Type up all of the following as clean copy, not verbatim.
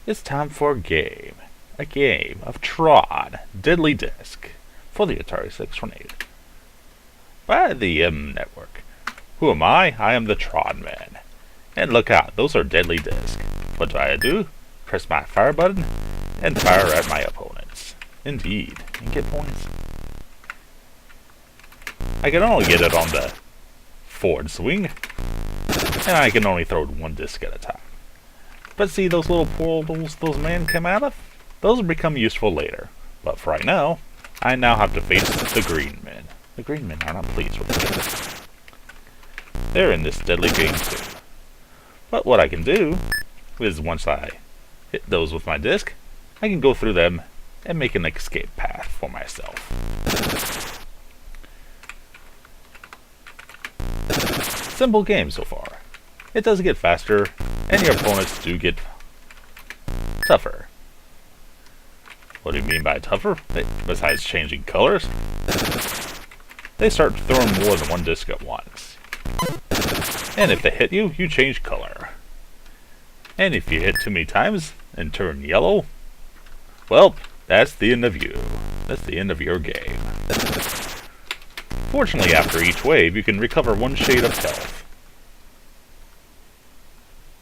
It's time for a game. A game of Tron, Deadly Disc, for the Atari 628. By the M Network. Who am I? I am the Tron Man. And look out, those are Deadly Disc. What do? Press my fire button, and fire at my opponents. Indeed, and get points. I can only get it on the forward swing, and I can only throw one disc at a time. But see those little portals those men come out of? Those will become useful later. But for right now, I now have to face the green men. The green men are not pleased with me. They're in this deadly game too. But what I can do is once I hit those with my disc, I can go through them and make an escape path for myself. Simple game so far. It does get faster, and your opponents do get tougher. What do you mean by tougher? Besides changing colors? They start throwing more than one disc at once. And if they hit you, you change color. And if you hit too many times and turn yellow, well, that's the end of you. That's the end of your game. Fortunately, after each wave, you can recover one shade of health.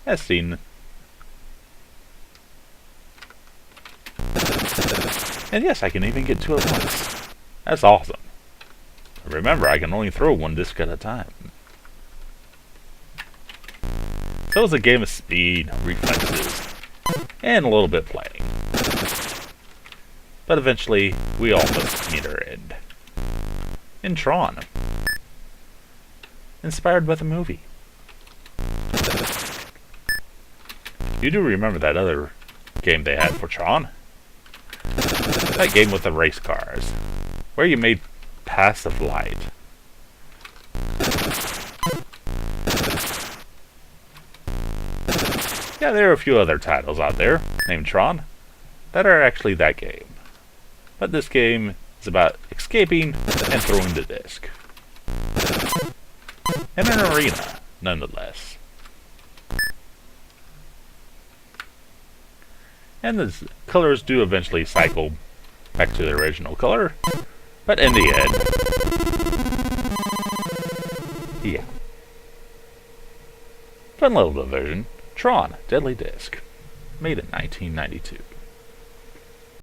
As seen. And yes, I can even get two at once. That's awesome. Remember, I can only throw one disc at a time. So it's a game of speed, reflexes, and a little bit playing. But eventually, we all must meet our end. In Tron. Inspired by the movie. You do remember that other game they had for Tron? That game with the race cars, where you made paths of light. Yeah, there are a few other titles out there, named Tron, that are actually that game. But this game is about escaping and throwing the disc. In an arena, nonetheless. And the colors do eventually cycle back to their original color, but in the end, yeah. Fun little version, Tron, Deadly Disc, made in 1992.